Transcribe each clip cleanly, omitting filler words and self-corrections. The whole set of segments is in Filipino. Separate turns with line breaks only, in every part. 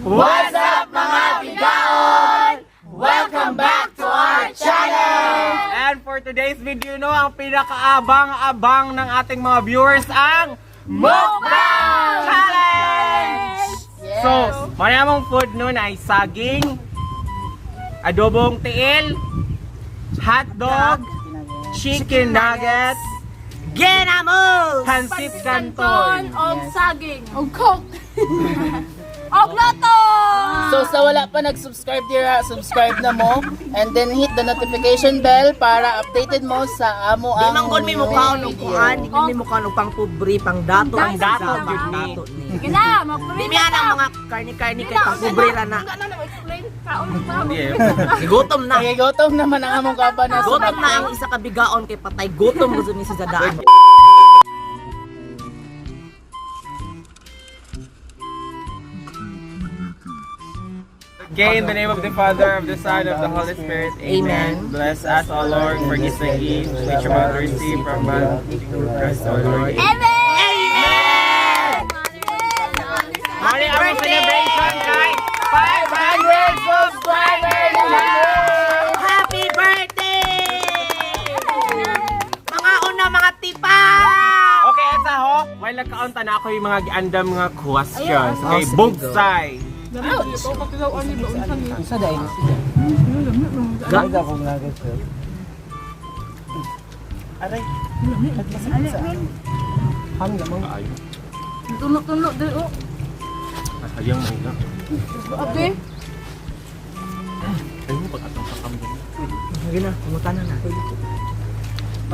What's up mga bigaon? Welcome back to our channel!
And for today's video, no, ang pinakaabang-abang ng ating mga viewers ang Mukbang Challenge!
Yes.
So, mayamang food nun ay saging, adobong tiil, hotdog, chicken nuggets,
Ginamos!
pansit canton.
Og saging. Og coke. Og loto!
So sa wala pa nag-subscribe dira, subscribe na mo and then hit the notification bell para updated mo sa amo ang
Di man gud mi mukhaon og kuan, di man mi mukhaon og pang pobre, pang dato,
Pang dato,
sa
yun ni.
dato ni.
Gina,
Di
magpamilya
mi ana mga karni-karni kay pang pobre ra na.
Nga na explain. Kaon pa.
Gutom na.
Ay, gutom naman ang among kaba na
Gutom na ang isa ka bigaon kay patay gutom gusto ni sa daan.
Okay, in the name of the Father, of the Son, of the Holy Spirit, Amen. Bless us, O Lord, forgive the each which amount receive from us, Christ, O Lord.
Amen!
Mali ang celebration kay
500 subscribers na!
Happy birthday! Mga una mga tipa!
Okay, ito ho. While nagkaunta na ako yung mga giandam mga questions. Okay, bugsay.
Isa dahil.
Ganda
ko nga gusto. Aray. Hang lamang.
Tunok-tunok dali oh.
Ayang mo nga.
Abi.
Ay mo pag-atong kakambong.
Sige na, pumutan na.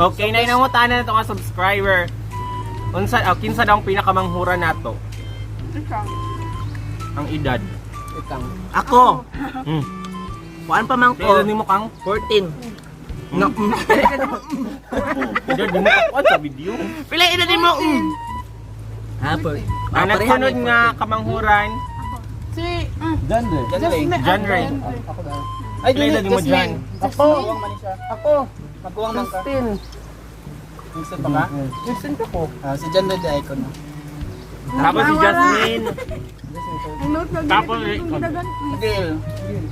Okay, na inangutan na ito nga subscriber. Unsa, kinsa daw ang pinakamanghura nato? Ang edad.
Ikang.
Ako,
Hmm.
kuan pa man
Kailan
ko,
ni mo kang
14. No,
edad mo ako sa video?
pila ina ni mo? Ha, por.
Ang nagsunod nga kamanghuran,
Si
John Ray.
Ako daw.
Ay, kailan ni mo John?
Ako. Magkuwang man siya. Ako. Magkuwang man ka. Nagsun pa ka? Nagsun pa ko. Si John Ray the icon.
Tapos si Jasmine.
ang note na
Tapos,
Gil.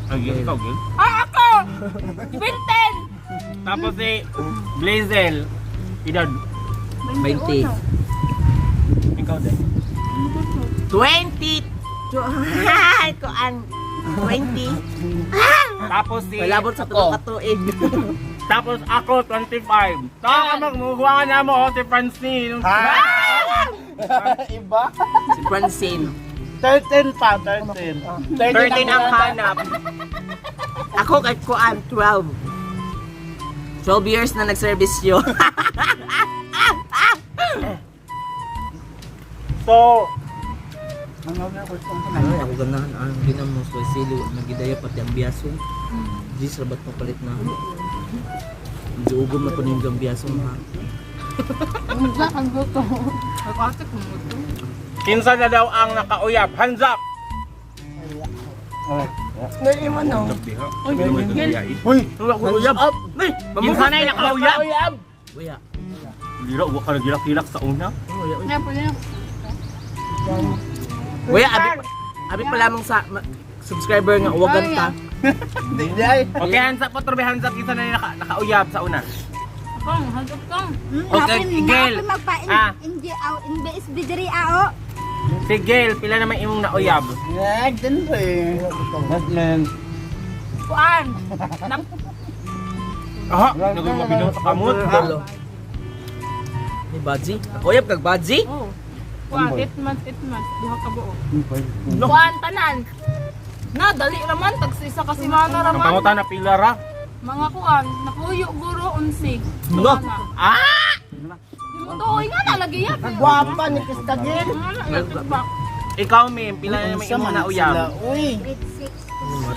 Okay, ikaw, Gil.
ako! Binten!
Tapos si Blazel. Edad.
20.
Ikaw din.
20. Kuan. 20.
Tapos si...
Malabot sa tulo ka tuig.
Tapos ako, 25. Taka magmuhuangan na mo, si Francine.
Iba?
Si Francine.
13 pa, 13.
13 ang hanap.
Ako kay Kuan, 12. 12 years na nag-service yun.
So,
Ay, ako ganahan ang ginamos ko silo nagidaya pati ang biyaso. Di sabat mo palit na. Diugom na po yung gambiyaso ha.
Ang ang goto. Ako ate kung goto.
kinsa na daw ang nakauyap. Hands up!
Naiiwan no.
Uy! Uyab! Kinsa na yung nakauyab?
Uya.
Lira, huwag ka nagilak-hilak sa una.
Uya.
Nga po niya.
Uya, abi pa lamang sa subscriber nga uwagan ta.
Okay, hands up po, Torbe. Hands up. Kinsa na yung nakauyab sa una.
Kong, hagap kong.
Okay, Igel. Ah,
Imbes bidiri ao.
si Gail, pila naman imong nauyab?
Nagdan pa eh. Nagdan.
Kuan.
Aha, nagmabinaw sa kamot.
Hello. Ni Badji? Uyab kag Badji?
Oh. Kuan, 8 months. Duha ka buo. Kuan, tanan. Na, dali raman. Tagsisa kasi mana
Ang
raman.
pangutan na pila ra.
Mga kuan, napuyo guro unsi.
No.
Ah!
Tuoy nga na, lagi yan.
Gwapa ni Kistagin.
Ikaw, Mim, pila naman imong nauyab?
Uy.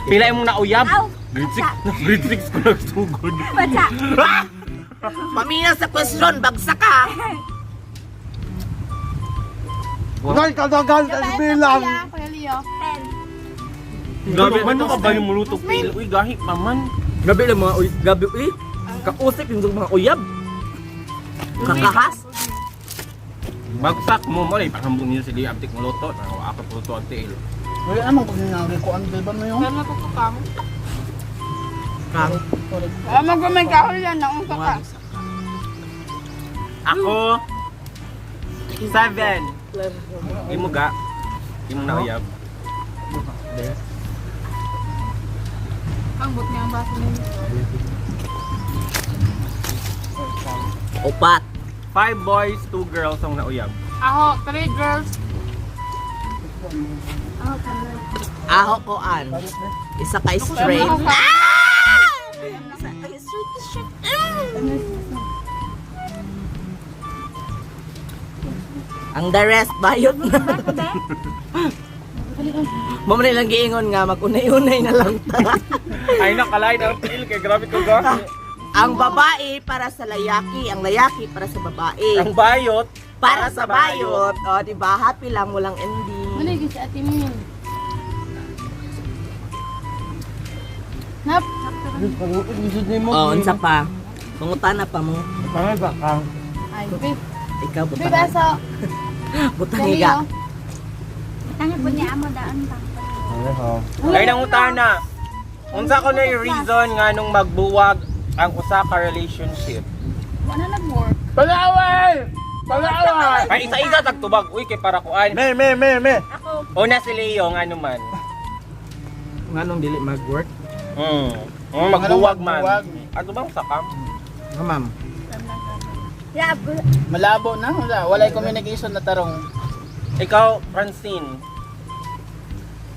Pila imong nauyab? Grade 6. Grade 6 ko nagsugod. Ah!
Pamina sa question, bagsak ka.
Ngay kadagal sa bilang.
Kuya Leo.
Gabi man ka ba yung mulutog pila? Uy, gahi pa man.
Gabi lang mga uyab. Gabi uy. Kausik yung mga uyab. Kakahas.
Bagsak mo mo, pahambong niyo sa di abtik mo luto. Ako po luto ang tiil.
Wala namang pag nangyari ko, ano ba mo yung?
Pero natutukang.
Kang.
Magumay ka ulit yan, naong ka.
Ako, 7. Imo ga? Imo na uyab.
Ang but niya ang baso niya.
4.
5 boys, 2 girls ang nauyab.
Ako, 3 girls.
Aho ko an. Isa ka straight. Ang the rest bayot na. Mamo na lang giingon nga mag-unay-unay na lang ta.
Ay nakalay na feel kay grabe ko ga.
Ang babae para sa layaki, ang layaki para sa babae.
Ang bayot
Para sa bayot. O, di ba? Happy lang, walang ending.
Maligis sa atin mo yun. Nap.
O, unsa pa? Mangutana pa mo.
Pangal ba kang?
Ay, babe.
Ikaw,
Babe,
butang.
aso.
Butang higa.
Tanya po niya mo daan pa.
Ay nangutana. Unsa ko na yung reason nga nung magbuwag ang usa ka relationship?
Wala nag-work.
Pag-away! Pag-away!
Ay isa-isa tagtubag uy kay para kuan.
Me!
Ako.
Una si Leo nga naman.
Nga nung dili mag-work?
Magbuwag man. Ano bang sakam?
Nga, ma'am.
Malabo na, wala communication na tarong.
Ikaw, Francine.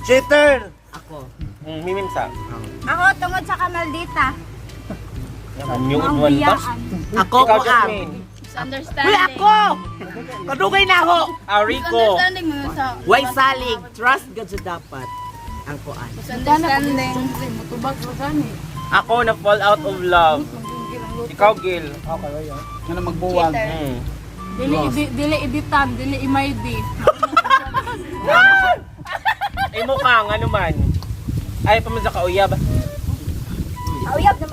Cheater!
Ako.
Mimimsa.
Ako, tungod sa kamaldita.
Yung one ba?
Ako
Ikaw,
ko ang.
Jasmine.
Misunderstanding.
Uy, ako! Kadugay na ako!
Rico.
Misunderstanding mo sa...
Way salig. Trust God sa dapat. Ang kuan.
Misunderstanding. Matubag sa gani.
Ako na fall out of love. Ikaw, Gil.
Okay, ayan. Ano magbuwag?
Dili editan, dili imaydi.
Imo ka, ano man. Ay, pamansa ka uyab.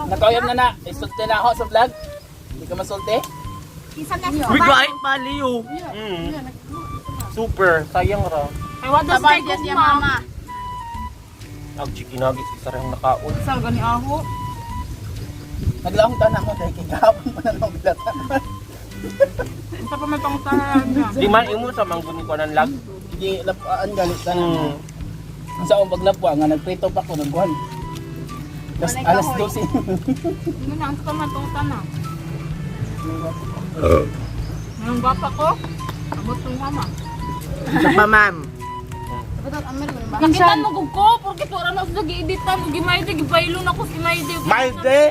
Nakauyab na na. Isulti na ako sa vlog. Hindi ka masulti?
Uy, kain pa, Leo.
Super, sayang ra.
Ay, what does take of mama?
Nag-chicken nuggets, isa rin nakaon.
Sal gani aho.
Naglaong tanan mo dahil kikahapon mo na nung bilata.
Isa pa may pangutahan niya.
Di man imo sa mangguni ko ng lag.
Hindi lapaan galit tanan mo.
Hmm.
Sa akong paglapwa nga nagprito pa ko nagkuhan. Alas 12.
Hindi na, ang sa may pangutahan. Ngayong bapa ko, abot ng mama.
Isa pa, ma'am.
Nakitan mo ko, porque wala na sa gi-editan, gi-maydi, gi-bailo na ko si Maydi.
Maydi?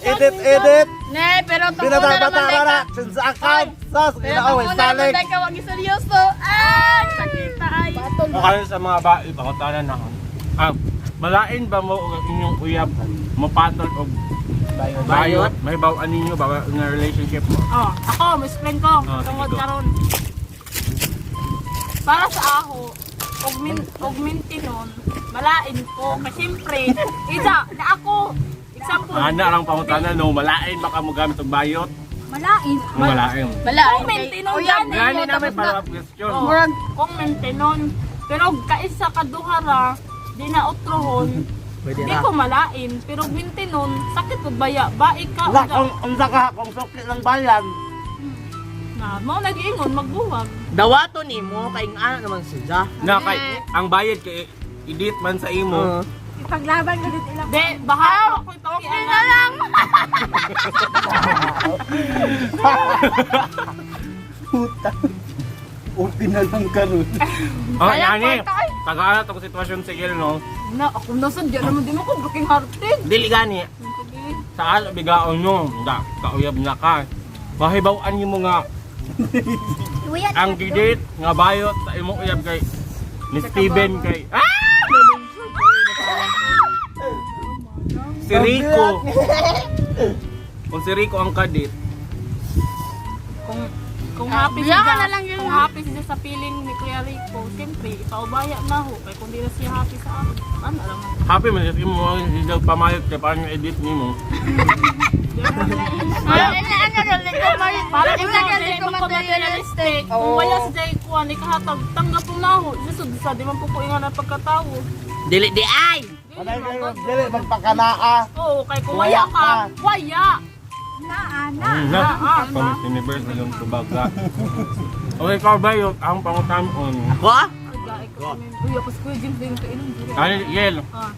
Edit!
Ne, pero
Binata-bata sinsakan! Sos, ginaaway, salig!
ka, wag seryoso. Ah, sakita ay.
O kayo sa mga bae, pakutanan ako. Malain ba mo ang inyong uyab mapatol o bayot? May bawaan ninyo ba na relationship mo?
Oh, ako, miss friend ko,
Oh,
tungod
sige, go.
karon. Para sa ako, augmentin nun, malain ko, kasi siyempre, isa, na ako, example,
Ana lang pangutanan no, malain baka mo gamit og bayot.
malain.
Malain.
Kung maintinon yan,
Gani na may follow-up question.
kung maintinon, pero kaisa kaduhara, di na utrohon,
Pwede
di
na.
ko malain, pero maintinon, sakit ko baya, baik ka,
Wala, kung saka, kung sukli ng bayan,
na, mo nag-iingon, magbuwag.
Dawato ni mo, kay ano naman siya.
Na kay ang bayad kay edit man sa imo.
Ipaglaban ko dito ilang. Di, bahala ako ipakialam. Okay na lang.
Okay na lang karon.
Oh, yani. Tagala to sitwasyon sige no.
Na, ako nasan dyan naman din ako, broken hearted.
Dili gani. Saan bigaon nyo? Da, kauyab na ka. Mahibaw-an niyo mo nga ang gidit nga bayot sa imong uyab kay ni Steven kay si Rico. Kung si Rico ang kadit,
Kung happy siya, kung happy siya sa feeling ni Kuya Rico, siyempre, ipaubaya na ho. Kaya kung di na siya happy sa akin, ano alam mo.
happy man siya mo siya pamayot kay paano edit nimo.
Para ko materialistic. Kung wala si Jay Kuan, ikahatag, tanggap mo na ako. Jusod sa, di man po ko ingan ang pagkatawo.
Dili di ay.
Panay kayo, dili magpakanaa.
Oo, kay kung waya ka, waya.
Pang universe na yung tubaga. Okay, ikaw ba yun? Ang pangutamon.
Ako?
Uy, ako si Kuya James din kainom.
Ano, Yel?
Ah.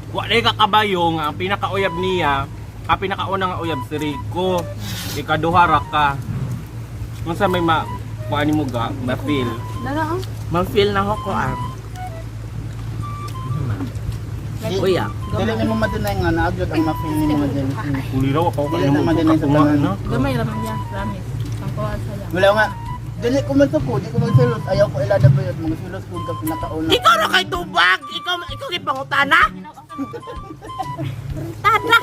Wala ka kabayo nga, ang pinakauyab niya, ang pinakauna nga uyab si Rico. Ikaduhara ka. Kung sa may kuani mo ga, ma-feel.
Dala,
Ma-feel na ako Kuya.
Dili ni mo madunay nga naagyod ang ma-feel ni mo dili.
Kuli raw ako
Dili
kayo mo
naman din sa
kakunga,
tanan.
no?
gamay raman niya, promise. Ang kuha saya.
Wala nga. Dili ko man ko, di ko magsilos. Ayaw ko ilada ba yun. Mga silos ko ka pinakauna.
Ikaw na kay tubag. Ikaw gipangutana. Tata.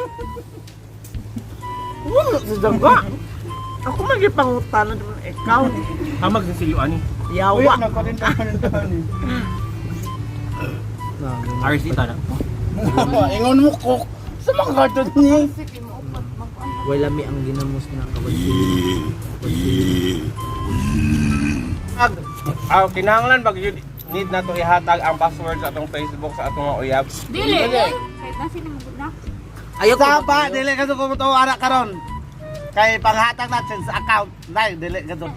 Wala sa dangga. Ako magipangutana naman ikaw.
Hamag sa siyo, ani?
Uy,
Yawa.
nagkarintahan ni.
RC ta na.
Ingon mo ko. Sa mga karton ni.
Wala mi ang ginamos na kawal.
Kinahanglan pag yun need na to ihatag ang password sa atong Facebook sa atong mga uyab.
Dili!
Ayaw ko.
Saba, dili ka doon kumuto anak karon. Kay panghatag natin sa account. Nay, dili ka doon.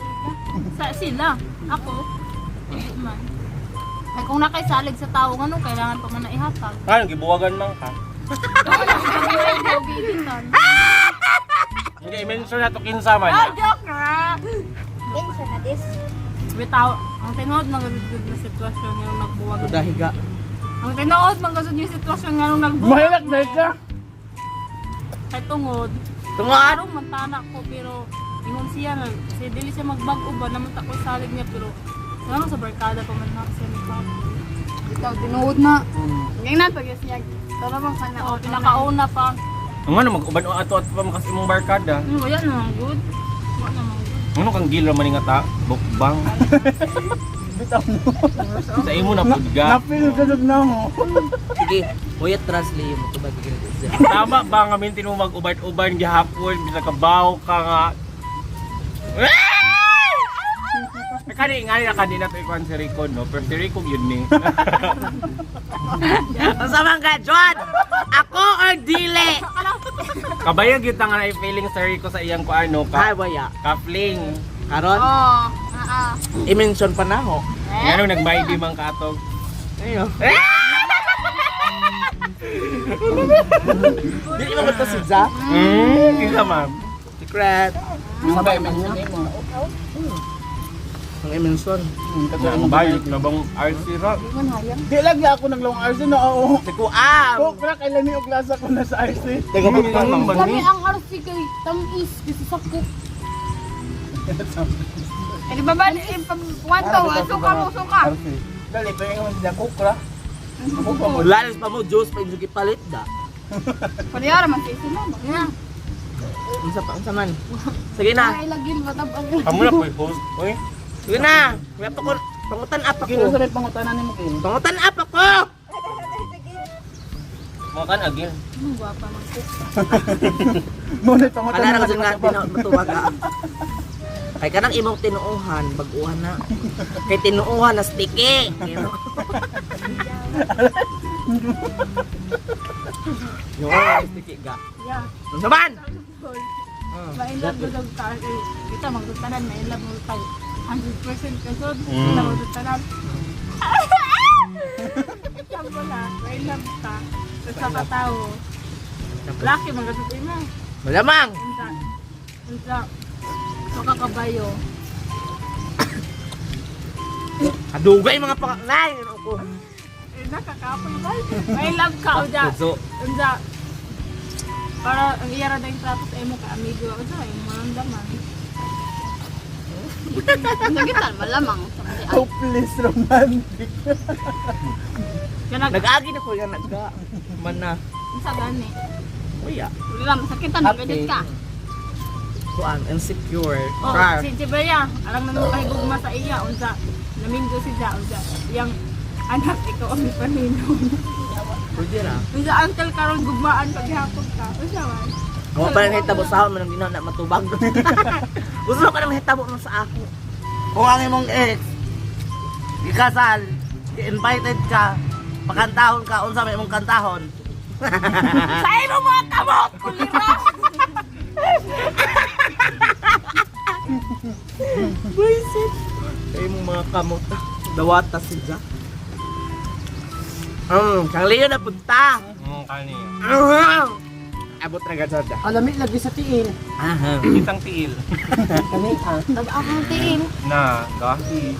Sa sila, ako, dili man. Ay kung nakaisalig sa tao, ano, kailangan pa man na ihatag.
Ano, gibuwagan man ka. Hindi, i-mention na to kinsa man.
Ah, joke na! Bitaw, ang tinood ng gagod na sitwasyon yung nagbuwag.
Dahiga.
Ang tinood ng gagod yung sitwasyon nga nung nagbuwag.
Mahilak na ka.
Kay tungod.
Tungod?
Parang mantana ko pero ingon siya na kasi dili siya magbago ba naman tako salig niya pero wala sa barkada pa man na siya ni Papa.
Ikaw, tinuod na. Ngayon na, pag siya, tara bang sana
Oo, pinakauna pa.
Ang ano, mag-uban o ato pa makas imong barkada.
Wala naman good. Wala naman good.
Ano kang gila man nga ta? Bukbang.
Bitaw mo.
Sa imo na pud ga.
Na-feel ka doon na mo.
Sige, kuya translate mo tubag ganito.
Tama ba nga mintin mo mag-uban-uban gihapon bisa ka baw ka nga. Kani nga na kanina to ikuan si Rico no, pero si Rico yun ni.
Ang samang ka, John! Ako or dili?
Kabayag yun nga na i-feeling si Rico sa iyang kuano
Ay,
ka.
waya.
Ka-fling.
Karon,
Oo.
i-mention pa na ako.
Yan nagbayad di man katog.
Ayun. Dili mo ba ito si Za?
Kinsa ma'am?
Secret.
Sabay man yun mo.
Ang i-mention.
Ang bayad na bang RC ra?
Di lagi ako naglawang RC na oo.
Si Kuam.
Ko, pra kailan ni og lasa ko na sa RC.
Teka po pa mang
Kami ang RC kay tamis kasi sakop. Eh, di ba ba, kwanto, suka mo, suka.
RC. Dali pa yung siya kukra. Kukra mo.
Lalas pa mo, Diyos pa yung palit da.
Pariyara man sa isi mo.
Unsa man. Sige na.
Ay, lagin, matabang.
Kamu na po host. Uy.
Sige na. May pangutan up
Kino sa
ako.
may pangutanan ni mo kin.
Pangutan up ako.
Mga kan agil.
Ang gwapa man ko.
Mo na pangutanan.
Ala na kasi nga matuwag ka. Kay kanang imong tinuuhan, baguhan na. Kay tinuuhan na sticky. Yung sticky ga.
Yeah.
Unsa man?
Mailab mo daw ka. Kita magtutanan, mailab mo tayo. 100% kasod.
Mm.
Kita magtutanan. Sampo na, mailab ka. Sa katao. Laki magkasutin mo.
Malamang.
Unsa. Makakabayo.
Kadugay mga pangnay. Ano ko?
Nakakapoy ba? May love ka o da.
So,
Unsa. Para ang iyara na yung trato sa imo ka amigo. Unsa yung maramdaman.
Nagitan, malamang.
Hopeless romantic.
Kanag
nag-agi na ko yan nagka. Man na.
unsa gani.
Kuya.
Wala, masakitan, nabedit ka.
Kuan, insecure.
Oh,
Rar.
si Jibaya, alam na mo kahigugma sa iya unsa. Namingo si Ja unsa. Yang anak ikaw ang paninon.
Pwede ra.
Unsa uncle karon gugmaan paghapon ka. Unsa man?
Kung pa lang hitabo sa ako, manang ginawa na matubag. Gusto ko naman hitabo mo sa ako.
Kung ang imong ex, ikasal, invited ka, pakantahon ka, unsa may imong kantahon.
Sa imo mga kamot! Kulira!
Buisit. Kayo mong mga kamot. Dawata si Jack. Kang Leo na punta.
Kani.
Abot na gano'n.
Alamit lagi sa tiil.
Kitang tiil.
Akong tiin.
Na, dahil.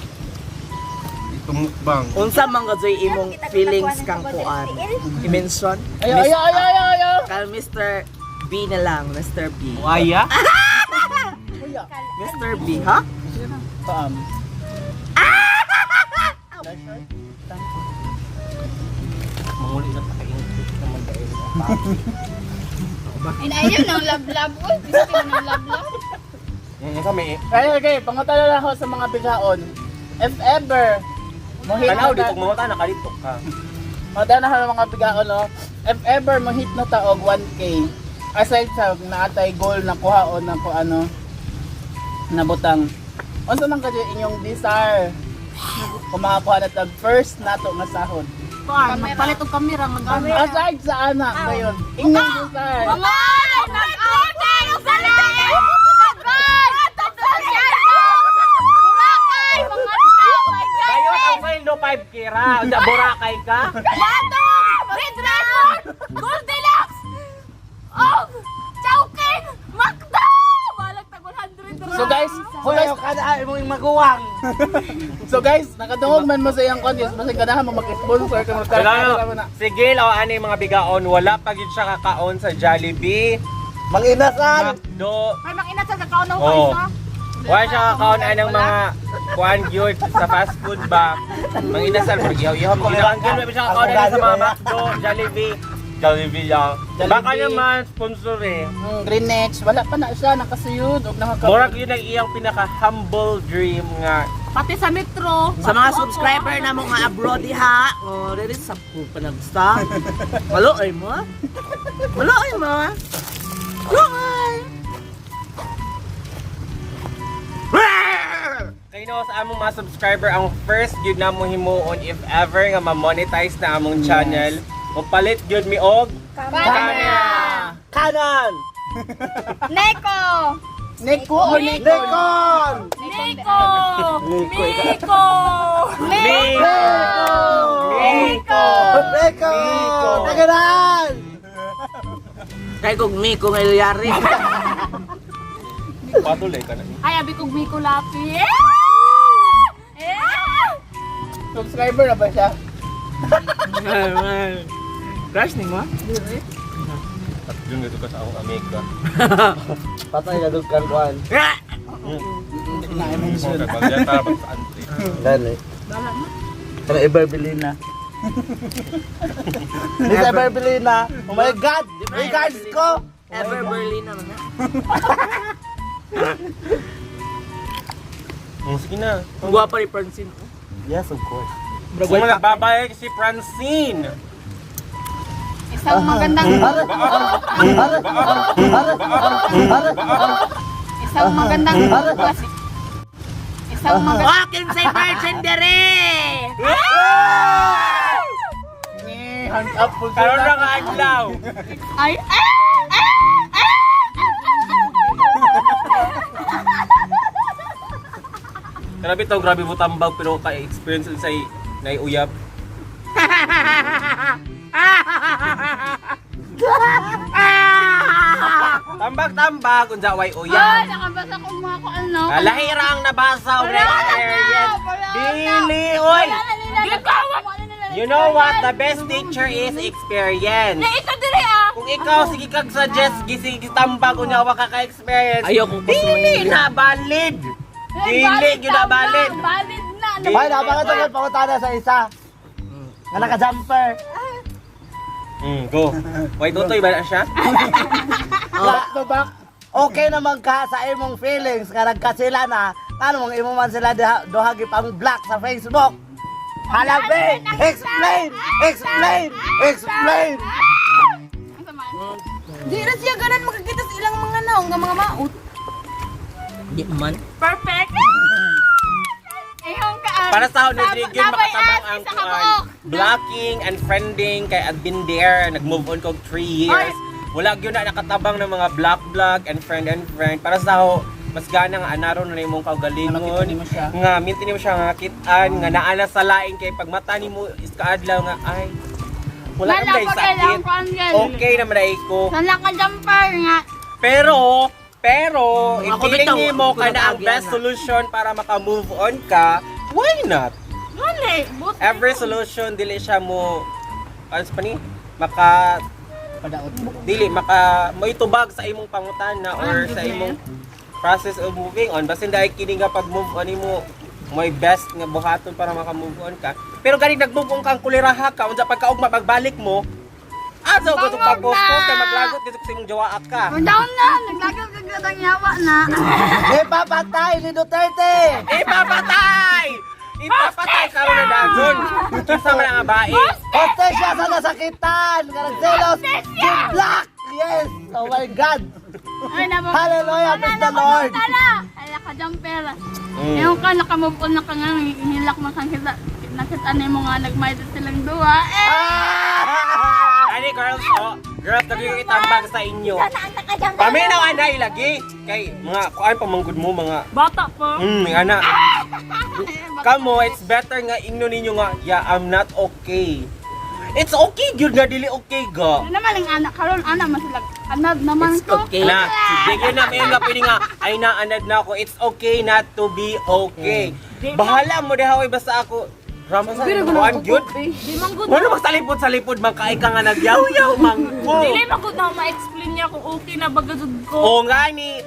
Ito mukbang.
Unsa man gadyoy imong feelings kang kuan? I-mention?
Ayo.
Kal Mr. B na lang, Mr. B.
Waya?
Mr. B, ha?
Manguli na pakaingit naman dahil.
Inayon ng lablab. Uy, gusto ko ng lablab.
Kami.
Okay, pangutala lang ako sa mga bigaon. If ever, mohit
Tanaw,
na
dito kung mga nakalitok ka.
Mada na sa mga bigaon, no? If ever mohit na taog 1K, aside sa naatay goal na kuhaon na kung ano, nabutang. Unsa man kadyo inyong desire? Kung makakuha na tag first nato nga sahod.
Kuan, magpalit og kamera nga gamit.
Aside sa anak ngayon, inyong desire.
Mga! Nag-order! Salay!
Bayo ang sweldo 5K ra. Unya Boracay ka.
Red Dragon! Goldilocks! Oh! Chowking! Makda! Walang tag 100.
So guys,
Huwag ka na imong maguwang.
so guys, nakadungog man mo sa iyang contest, basta ganahan mo mag-sponsor ka mo na.
Sige, law ani mga bigaon, wala pa gid siya kakaon sa Jollibee,
Manginasal.
McDo.
Ay, makinat sa kakaon ng
Oh.
isa.
Wala siya kakaon anang mga kuan gyud sa fast food ba. Manginasal pag ihaw-ihaw mo ginaon gyud may siya kakaon anang sa mga McDo, Jollibee. Jollibee ya. Baka naman sponsor eh.
Greenwich, wala pa na siya, nakasuyod, huwag nakaka...
Murag yun ang iyang pinaka-humble dream nga.
Pati sa metro.
Sa mga subscriber na mo nga abroad ha. Oh, dili sa po pa nagsta. Maloy mo. Maloy mo. Maloy.
Kaya no, sa among mga subscriber, ang first yun na mo himuon if ever nga ma-monetize na among channel, mapalit yun mi og camera!
Kanan.
Neko!
Neko or Neko?
Dekon.
Nico! Nico!
Miko! Miko!
Dekon. Tagaran.
Kay kog Miko nga ilyari.
Patuloy ka na.
Ay, abi kong Miko Lapi.
Subscriber na ba siya?
Crush ni mo?
At yun dito ka sa akong Amerika.
Patay na dugkan kuan.
Pag-yata, pag-antri.
Dali. Para Iberbelina. Miss Iberbelina. Oh my God! Regards ko!
Ever Berlin naman na.
Sige na.
Ang gwapa ni Francine.
Yes, of course.
Kung nagbabayag si Francine.
Isang magandang... Isang magandang... Isang magandang...
Walking say virgin dere!
Hand up po
Karoon na ka aglaw.
Ay!
Grabe to, grabe mo tambag pero ka-experience sa naiuyab. Tambag-tambag, unsa way
Ay!
uyab.
Nakabasa ko mga kung ano.
Lahira ang nabasa o experience. Dili, oy! You know what? The best teacher is experience.
Ito dire ah.
Kung ikaw, sige kag suggest, sige tambag, unya wa ka ka-experience.
Ayoko po
Dili na valid. Dili, yun na valid.
Valid na.
Ay, napakatagal pangutana sa isa. Nga naka-jumper.
Go. Wait, tutoy ba na siya?
Back to back.
Okay naman ka sa imong feelings nga nagkasila na. Ano mong imo man sila dohagi pang black sa Facebook. Halabi! Explain! Explain! Explain!
Di na siya ganan makakita sa ilang mga naong nga mga maut.
Di man.
Perfect!
Iyong kaan.
Para sa ako, yun makatabang ang kuan. Blocking and friending kay I've been there. Nag-move on ko 3 years. Wala gyud na nakatabang ng mga block and friend. Para sa ako, mas gana nga anaro na imong kaugalingon.
Nakita nimo siya.
Nga minti nimo siya nga kitaan nga naala sa lain kay pag mata nimo is kaadlaw nga ay wala
Wala
na day
pa
sakit.
kailangan ko ang yan.
Okay naman na ko.
Wala ka jumper nga.
Pero,
Ako
i-feeling
bitaw,
mo
ako
ka na ang
nag-agi,
best
ana.
solution para maka-move on ka, why not?
Gali, buti.
Every solution, dili siya mo, ano pa ni? Maka,
Padaot.
maitubag sa imong pangutana or sa imong process of moving on. Basta dahil kini nga pag-move on mo, may best nga buhaton para maka-move on ka. Pero galing nag-move on kang kuliraha ka, unsa pagkaugma pagbalik mo, so gusto pag-post kay maglagot dito sa imong jawaak ka.
Down na. Naglagaw ka gatang yawa na.
Ipapatay ni Duterte!
Ipapatay! Ipapatay ka na dagon. Kinsa man ang babae?
Hostes siya sa nasakitan! Karagselos! Good luck! Yes! Oh my God!
Ay, nabang.
Hallelujah! Praise the Lord!
Ay, ka jumper. Iyong ka nakamove on na ka nga. Hilak mo kang kita. Nakita na mo nga nagmayad silang duwa.
Ani girls, girls, nagiging itambag sa inyo. Paminaw anay lagi. Kay mga kuan pamanggod mo mga
Bata pa.
anak. Kamo, it's better nga ingno ninyo nga, yeah, I'm not okay. It's okay, gyud nga dili okay ga.
Ano naman ang anak karon anak masilag. Anad naman
It's
ko.
okay.
Na, sige na, may nga pwede nga, ay naanad na ako, it's okay not to be okay. Bahala mo dehaway basta ako. Rama sa kuan gyud.
Di man good.
Ano magsalipod sa lipod man kaay ka nga nagyaw-yaw mangko.
Dili man good na ma-explain niya kung okay na bagazud ko.
Oo nga ni.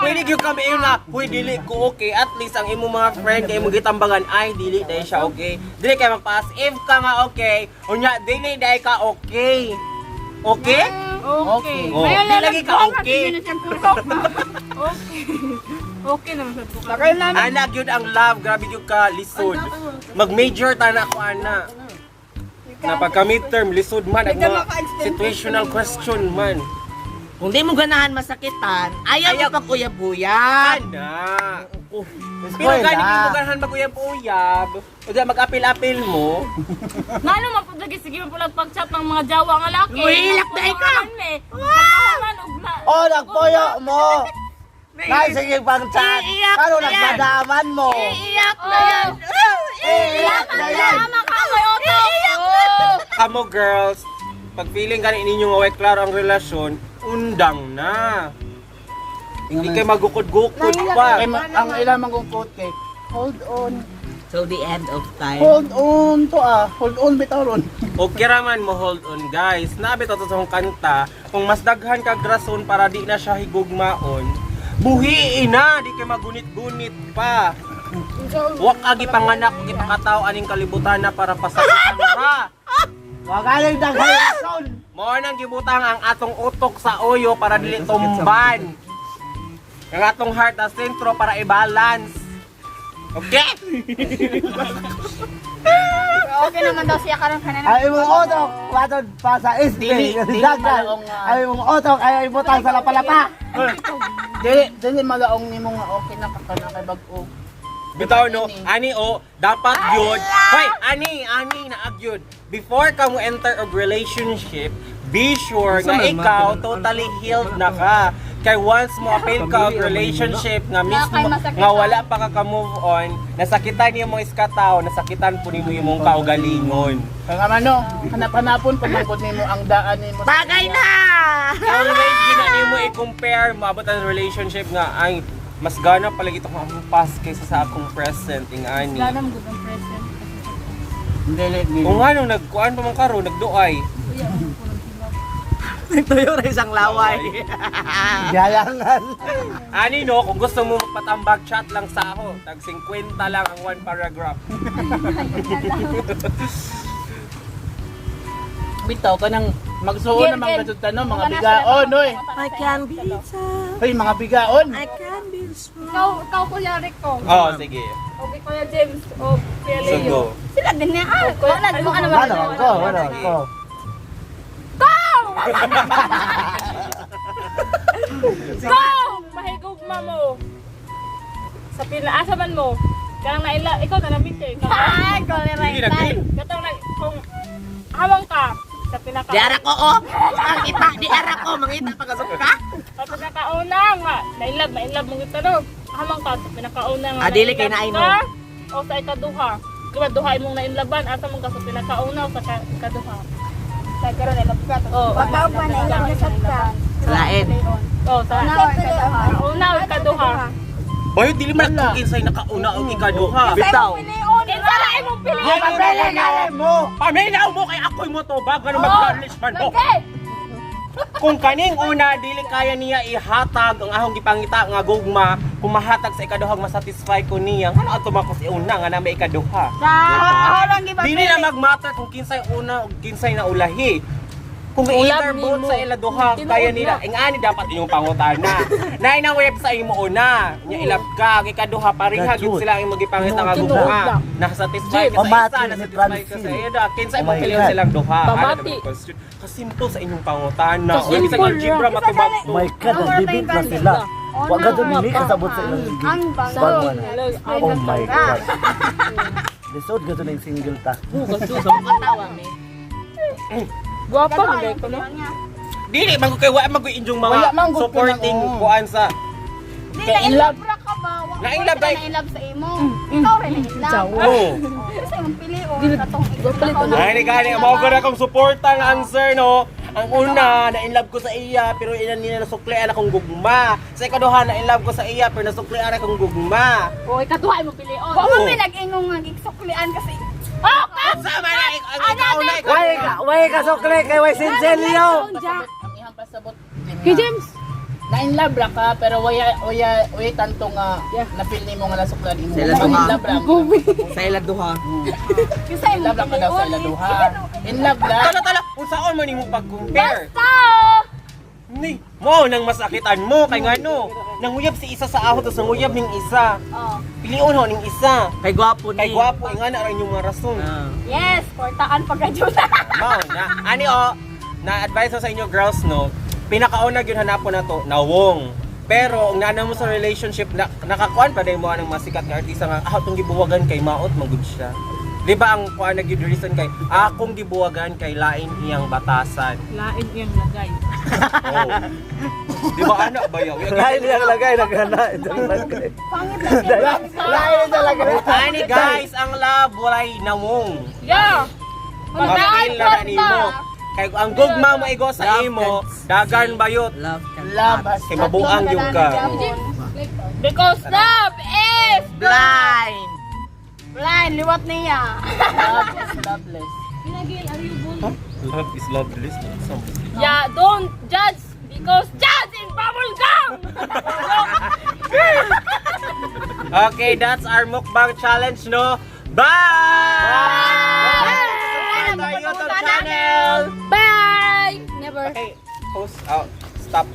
Pwede gyud kami yun nga, huy dili ko okay. At least ang imong mga friend kay imong gitambangan ay dili dahil siya okay. Dili kay magpass if ka nga okay. Unya dili dahil ka okay. Okay?
Okay.
Oh, di lagi ka okay.
Okay. Okay naman sa buka.
Ana gyud ang love, grabe gyud ka lisod. Mag-major ta na ako ana. Na pagka midterm lisod man ang mga situational question man.
Kung di mo ganahan masakitan, ayaw mo pag-uyab-uyab.
Ana. Pero gani mo ganahan mag-uyab-uyab. O di mag-apil-apil mo.
Ngano mapudagi sige man pula pag-chat ng mga Jawa nga laki.
Uy, ilak dahil ka.
Pagkahuman ugla.
Oh, nagpuyo mo! Ngay, sige pang chat!
Iiyak
Paano
na yan.
nagdadaman mo?
Iiyak na yan.
Iiyak na yan!
Kamo girls, pag feeling ka ninyo nga way klaro ang relasyon, undang na. Hindi kayo magukod-gukod pa.
Ang ilang magungkot kay, hold on.
So the end of time.
Hold on to hold on bitaw ron.
Okay raman mo hold on guys. Nabi to sa akong kanta, kung mas daghan ka grason para di na siya higugmaon, buhiin na, di kayo magunit-gunit pa. Wak agi panganak ug ipakataw aning kalibutan na para pasakitan ra.
Huwag galing daghayason!
Mao nang gibutang ang atong utok sa oyo para dili tumban. Ang atong heart na sentro para i-balance. Okay?
Okay naman daw siya karon kanina.
Ay mong otok, watod pa sa
Dili
isli. Dagan.
malaong nga.
Ay mong otok, ay ibutang sa lapalapa.
Dili malaong nimo nga okay na ka na kay bag-o.
Bitaw no, ani dapat yun. Hoy, ani na agyud. Before ka mo enter of relationship, be sure nga ikaw totally healed na ka. Kay once mo apil ka og relationship nga mismo nga wala pa ka move on, nasakitan niyo mo iskataw, nasakitan po nimo imong kaugalingon.
Kaya ano, hanap-hanapon pagmangkot nimo ang daan nimo.
Bagay na!
Always gina nimo i-compare maabot ang relationship nga ay mas gana palagi ito akong past kaysa sa akong present ingani.
Wala naman good ang present.
Dili.
Kung ano nagkuan pa man karon nagduay.
Nagtuyo na isang laway.
Gayangan.
Ani no, kung gusto mo magpatambag chat lang sa ako, tag 50 lang ang one paragraph.
Bitaw ka nang magsuon ng mga gadud tanong, mga bigaon, oy.
I can be sad.
Hoy, mga bigaon.
I can be strong.
Ikaw Kuya Rico.
Oh, sige.
Okay Kuya James. O Kuya Leo.
Sugo.
Sila din niya. Wala mo ano ba?
Ano ko?
Go! Mahigugma mo. Sa pinaasa man mo. Kanang naila, ikaw na namin kayo.
Ay, ko ni
Hindi na din.
Katong na, kung hawang ka sa pinaka...
Di ara ko oh. Ang kita di ara ko mangita pagkasok ka.
Sa pinakauna nga, nailab mong ito no. Hamang ka sa pinakauna nga.
Dili kay naay mo.
O sa ikaduha. Diba duha imong nainlaban, asa mong ka sa pinakauna o sa ikaduha. Sa karon nailab ka. O,
Pagkaw pa na ilab na sa ka.
Lain.
O, sa una o ikaduha.
Bayo, dili man kung kinsay nakauna o ikaduha.
Bitaw.
Kinsa na imong piliin?
Mapili na mo.
Paminaw mo kay ako'y mo to, bago na mag-garnish man mo. Kung kaning una, dili kaya niya ihatag ang ahong gipangita nga gugma, kung mahatag sa ikaduhang masatisfy ko niya, ano ato makos iuna nga na may ikaduha. Dili na mag-matter kung kinsay una o kinsay na ulahi. Kung either both sa iladuha, kaya nila, ang ani dapat inyong pangutana. Naay na web sa imo una, nya ilab ka, ang ikaduha, parihag yun sila ang magipangita nga gugma. Nasatisfy ka sa isa, nasatisfy ka sa ida. Kinsay mo kiliyon silang duha.
Pamati.
Kasimple sa inyong pangutana. Wala isang algebra matubag to.
My God, nag-debate na sila. Wag ka doon hindi kasabot sa ilang
Ang
bangwan.
bangko.
Oh my God. Lisod ka doon yung single ta.
Guwapa mo gay ko no?
Dili, magko kay wa magko inyong mga
Wala man gud
supporting
ko na, oh.
kuan sa
Kaya in love.
ka ba?
Na-inlove
ka
kay-
na-inlove sa imo. Ikaw rin na-inlove.
oh.
Kasi yung pilion. Katong ikaw na.
Ay, gani, mao gud akong suporta nga answer no. Ang una, na-inlove ko sa iya pero ilan nila nasuklian akong gugma. Sa ikaduha, na-inlove ko sa iya pero nasuklian akong gugma.
O, ikatuha mo piliin.
Wa man pinag-ingong nga giksuklian kasi.
Sama na ang kauna
Way ka sukli kay way sinselyo.
Ang ihang pasabot. Kay James. Na in love ra ka pero waya tanto nga na-feel nimo nga nasuklan imo.
Sila
In
duha.
love ra.
Sa iladuha.
Kasi
In love ra ka daw sa iladuha. In love ra.
Tala, kung saan man nimo pag-compare. Ni, nang masakitan mo kay ngano. Nanguyab si isa sa ahot tapos nanguyab ning isa.
Oh.
Piliun ho ning isa.
Kay gwapo ni.
Kay gwapo nga na inyong mga rason.
Ah.
Yes, portaan pagkadyuta.
Mao na. Ani na-advise ko sa inyo girls no. Pinakauna gyud hanapon na to, nawong. Pero ang nana mo sa relationship nakakuan pa dai mo ang masikat nga artista nga tong gibuwagan kay maot magud siya. Di ba ang kuan na gyud reason kay akong gibuwagan kay lain iyang batasan.
Lain iyang lagay.
Oh. Di ba ana ba yaw?
Lain niyang lagay, naghana.
Pangit na
Lain talaga.
Ani guys, ang love walay nawong.
Yeah!
Mapil na nimo. Kay ang gugma mo igo sa imo, dagan bayot.
Love can
Love
touch.
as
Kay mabuang yung ka.
Because love is
Blind.
Blind, liwat niya.
love is loveless.
Love is loveless.
Yeah, don't judge because judge in bubble gum!
Okay, that's our mukbang challenge, no? Bye! Subscribe to our YouTube channel!
Bye! Never.
Okay, post out. Stop.